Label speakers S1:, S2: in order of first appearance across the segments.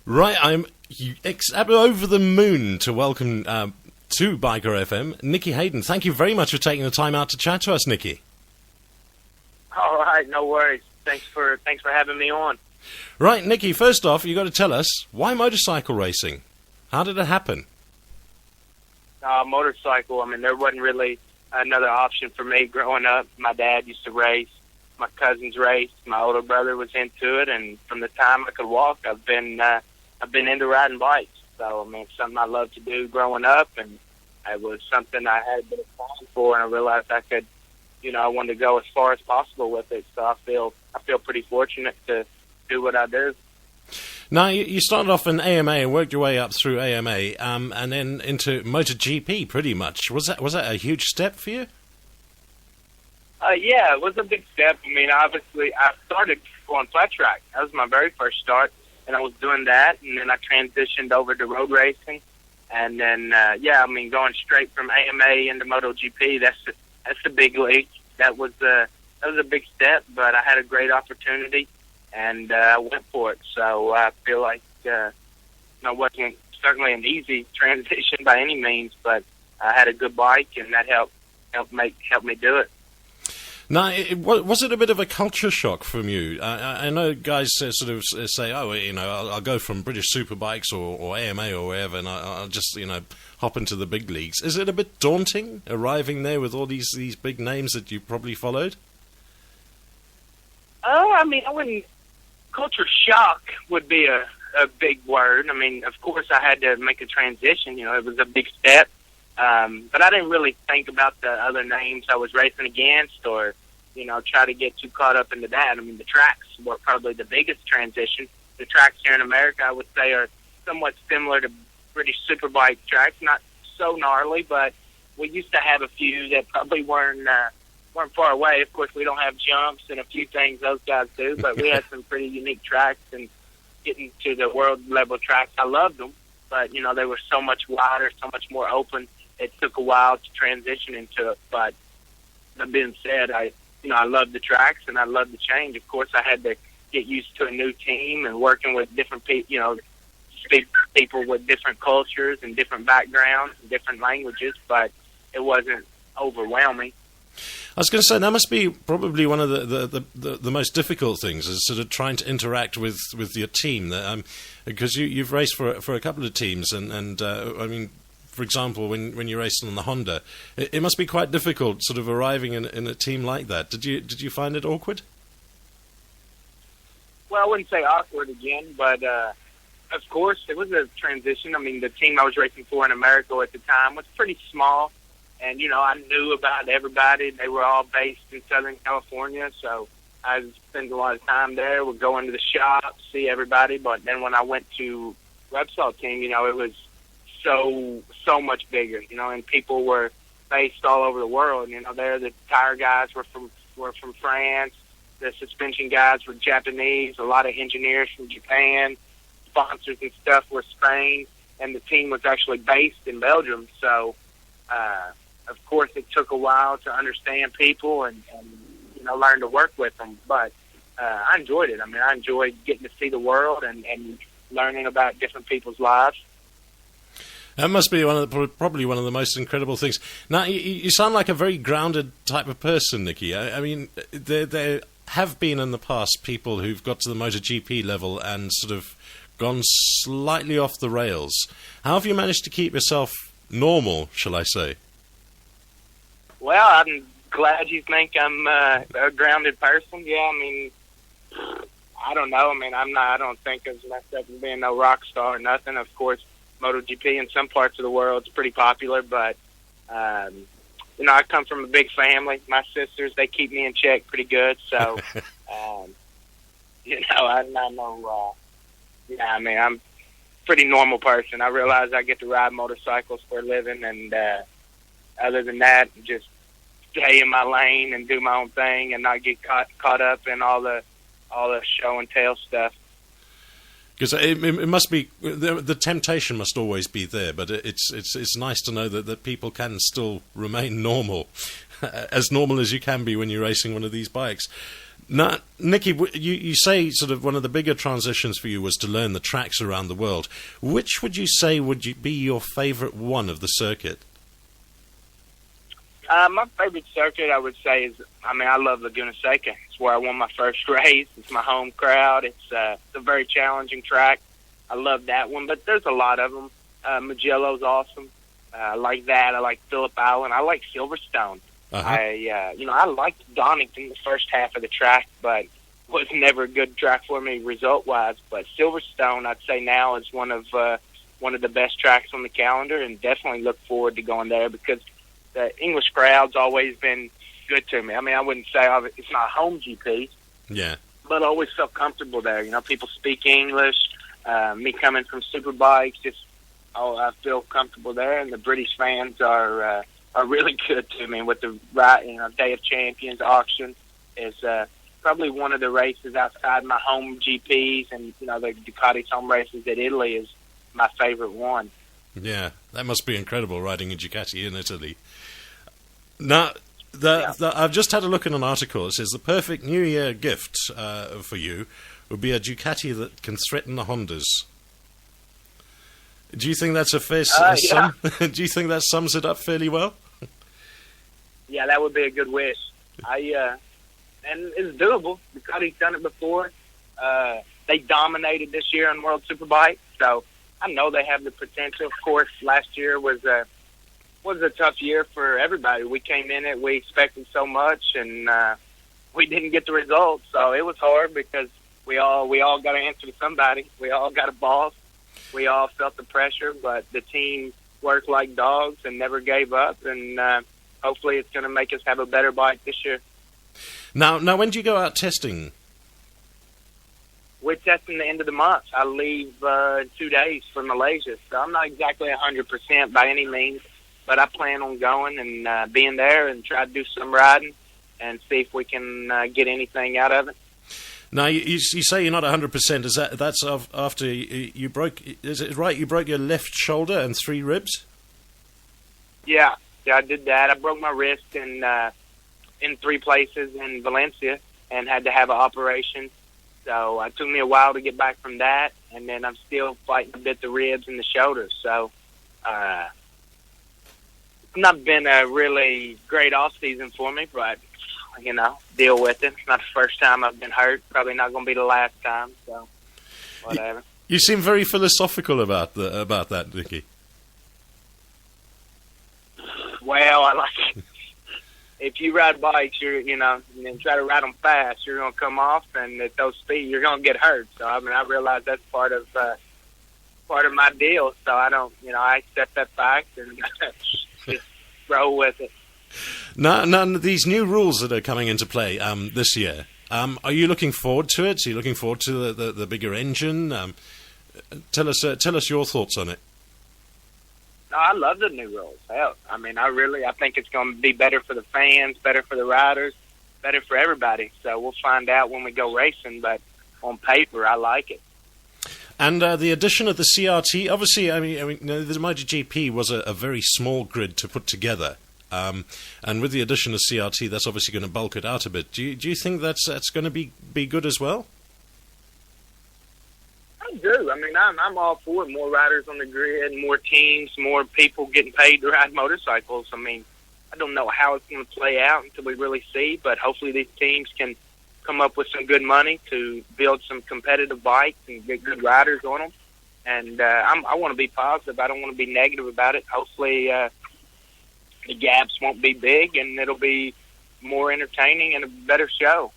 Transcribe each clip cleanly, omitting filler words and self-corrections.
S1: Right, I'm over the moon to welcome to Biker FM, Nicky Hayden. Thank you very much for taking the time out to chat to us, Nicky.
S2: All right, no worries. Thanks for having me on.
S1: Right, Nicky, first off, you got to tell us, why motorcycle racing? How did it happen?
S2: Motorcycle, I mean, there wasn't really another option for me growing up. My dad used to race. My cousins raced. My older brother was into it, and from the time I could walk, I've been into riding bikes. So, I mean, it's something I loved to do growing up, and it was something I had a bit of passion for, and I realized I could, I wanted to go as far as possible with it. So I feel pretty fortunate to do what I do.
S1: Now, you started off in AMA and worked your way up through AMA, and then into MotoGP, pretty much. Was that a huge step for you?
S2: Yeah, it was a big step. I mean, obviously, I started on flat track. That was my very first start, and I was doing that, and then I transitioned over to road racing, and then, going straight from AMA into MotoGP, that's the big league. That was a big step, but I had a great opportunity, and I went for it. So I feel like it wasn't certainly an easy transition by any means, but I had a good bike, and that helped me do it.
S1: Now, was it a bit of a culture shock from you? I know guys sort of say, I'll go from British Superbikes or AMA or wherever, and I'll just, hop into the big leagues. Is it a bit daunting arriving there with all these big names that you probably followed?
S2: I mean, culture shock would be a big word. I mean, of course, I had to make a transition. It was a big step. But I didn't really think about the other names I was racing against or, try to get too caught up into that. I mean, the tracks were probably the biggest transition. The tracks here in America, I would say, are somewhat similar to British Superbike tracks. Not so gnarly, but we used to have a few that probably weren't far away. Of course, we don't have jumps and a few things those guys do, but we had some pretty unique tracks, and getting to the world level tracks, I loved them. But, they were so much wider, so much more open. It took a while to transition into it, but that being said, I love the tracks and I love the change. Of course, I had to get used to a new team and working with different people, people with different cultures and different backgrounds and different languages, but it wasn't overwhelming.
S1: I was going to say, that must be probably one of the most difficult things, is sort of trying to interact with your team. Because you've raced for a couple of teams, and I mean, for example, when you're racing on the Honda, it must be quite difficult sort of arriving in a team like that. Did you find it awkward?
S2: Well, I wouldn't say awkward again, but of course it was a transition. I mean, the team I was racing for in America at the time was pretty small, and I knew about everybody. They were all based in Southern California, so I spent a lot of time there. Would go into the shop, see everybody, but then when I went to Repsol team, it was so much bigger, and people were based all over the world. There the tire guys were from France, the suspension guys were Japanese, a lot of engineers from Japan, sponsors and stuff were Spain, and the team was actually based in Belgium. So, of course, it took a while to understand people and learn to work with them. But I enjoyed it. I mean, I enjoyed getting to see the world and learning about different people's lives.
S1: That must be probably one of the most incredible things. Now, you sound like a very grounded type of person, Nicky. I mean, there have been in the past people who've got to the MotoGP level and sort of gone slightly off the rails. How have you managed to keep yourself normal, shall I say?
S2: Well, I'm glad you think I'm a grounded person. Yeah, I mean, I don't know. I mean, I don't think of myself as being no rock star or nothing. Of course, MotoGP in some parts of the world is pretty popular, but I come from a big family. My sisters, they keep me in check pretty good, so I know. I mean, I'm a pretty normal person. I realize I get to ride motorcycles for a living, and other than that, just stay in my lane and do my own thing, and not get caught up in all the show and tell stuff.
S1: Because it must be, the temptation must always be there, but it's nice to know that people can still remain normal, as normal as you can be when you're racing one of these bikes. Now, Nicky, you say sort of one of the bigger transitions for you was to learn the tracks around the world. Which would you say be your favourite one of the circuit?
S2: My favorite circuit, I would say, I love Laguna Seca. It's where I won my first race. It's my home crowd. It's a very challenging track. I love that one, but there's a lot of them. Magello's awesome. I like that. I like Phillip Island. I like Silverstone.
S1: Uh-huh.
S2: I liked Donington the first half of the track, but was never a good track for me result-wise. But Silverstone, I'd say now, is one of the best tracks on the calendar, and definitely look forward to going there because the English crowd's always been good to me. I mean, I wouldn't say it's not a home GP,
S1: yeah,
S2: but I always felt comfortable there. You know, people speak English. Me coming from Superbikes, I feel comfortable there, and the British fans are really good to me. With the Day of Champions auction is probably one of the races outside my home GPs, and the Ducati's home races at Italy is my favorite one.
S1: Yeah, that must be incredible riding a Ducati in Italy. Now, I've just had a look at an article. It says the perfect New Year gift for you would be a Ducati that can threaten the Hondas. Do you think that's a fair sum? Do you think that sums it up fairly well?
S2: Yeah, that would be a good wish. And it's doable. Ducati's done it before. They dominated this year on World Superbike, so I know they have the potential. Of course, last year was a tough year for everybody. We came in it, we expected so much, and we didn't get the results. So it was hard because we all got to answer to somebody. We all got a boss. We all felt the pressure, but the team worked like dogs and never gave up. And hopefully, it's going to make us have a better bike this year.
S1: Now, when do you go out testing?
S2: We're testing the end of the month. I leave in 2 days for Malaysia, so I'm not exactly 100% by any means, but I plan on going and being there and try to do some riding and see if we can get anything out of it.
S1: Now, you say you're not 100%. That's after you broke? Is it right? You broke your left shoulder and 3 ribs.
S2: Yeah, I did that. I broke my wrist in 3 places in Valencia and had to have an operation. So it took me a while to get back from that, and then I'm still fighting a bit the ribs and the shoulders. So it's not been a really great off season for me, but deal with it. It's not the first time I've been hurt. Probably not going to be the last time. So whatever.
S1: You seem very philosophical about that, Nicky.
S2: Well, I like it. If you ride bikes, and try to ride them fast, you're going to come off, and at those speeds, you're going to get hurt. So, I realize that's part of my deal. So I don't, I accept that fact and just roll with it.
S1: Now, these new rules that are coming into play this year, are you looking forward to it? Are you looking forward to the bigger engine? Tell us your thoughts on it.
S2: No, I love the new rules. Hell, I think it's going to be better for the fans, better for the riders, better for everybody. So we'll find out when we go racing, but on paper, I like it.
S1: And the addition of the CRT, obviously, the MotoGP was a very small grid to put together. And with the addition of CRT, that's obviously going to bulk it out a bit. Do you think that's going to be good as well?
S2: I do. I'm all for more riders on the grid, more teams, more people getting paid to ride motorcycles. I don't know how it's going to play out until we really see, but hopefully these teams can come up with some good money to build some competitive bikes and get good riders on them. And I want to be positive. I don't want to be negative about it. Hopefully the gaps won't be big, and it'll be more entertaining and a better show.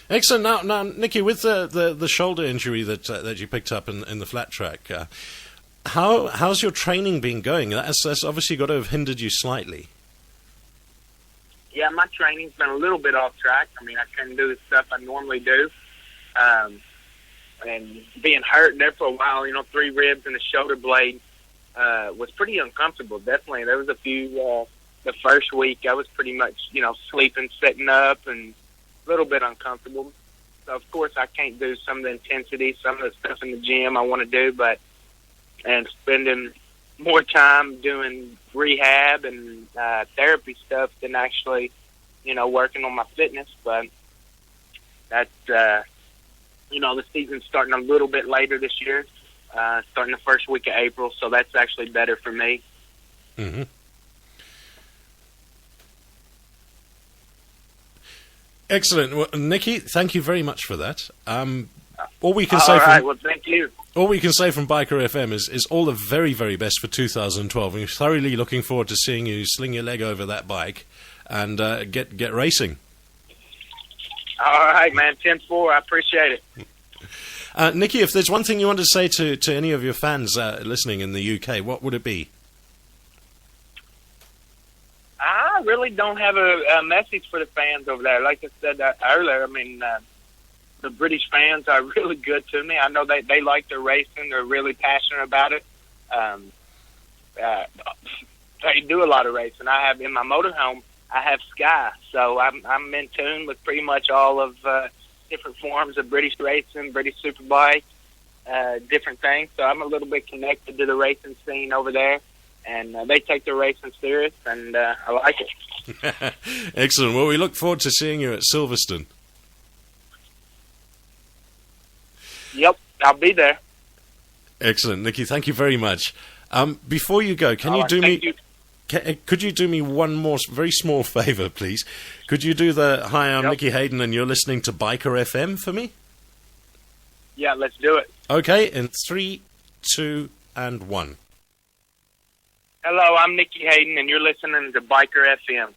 S1: Excellent. Now, Nicky, with the shoulder injury that you picked up in the flat track, how's your training been going? That's obviously got to have hindered you slightly.
S2: Yeah, my training's been a little bit off track. I couldn't do the stuff I normally do. And being hurt there for a while, 3 ribs and a shoulder blade was pretty uncomfortable, definitely. There was a few, the first week I was pretty much, sleeping, sitting up, and a little bit uncomfortable. So, of course, I can't do some of the intensity, some of the stuff in the gym I want to do, and spending more time doing rehab and therapy stuff than actually, working on my fitness. But That's the season's starting a little bit later this year, starting the first week of April, so that's actually better for me.
S1: Mm-hmm. Excellent. Well, Nicky, thank you very much for that. All we can say
S2: well, thank you.
S1: All we can say from Biker FM is all the very, very best for 2012. We're thoroughly looking forward to seeing you sling your leg over that bike and get racing.
S2: All right, man. 10-4. I appreciate it.
S1: Nicky, if there's one thing you want to say to any of your fans listening in the UK, what would it be?
S2: I really don't have a message for the fans over there. Like I said earlier, I mean, the British fans are really good to me. I know they like their racing. They're really passionate about it. They do a lot of racing. I have in my motorhome, I have Sky, so I'm in tune with pretty much all of different forms of British racing, British superbike, different things. So I'm a little bit connected to the racing scene over there. And they take their racing serious, and I like it.
S1: Excellent. Well, we look forward to seeing you at Silverstone.
S2: Yep, I'll be there.
S1: Excellent, Nicky. Thank you very much. Before you go, could you do me one more very small favour, please? Could you do the "Hi, I'm Nicky Hayden, and you're listening to Biker FM" for me?
S2: Yeah, let's do it.
S1: Okay, in 3, 2, and 1.
S2: Hello, I'm Nicky Hayden, and you're listening to Biker FM.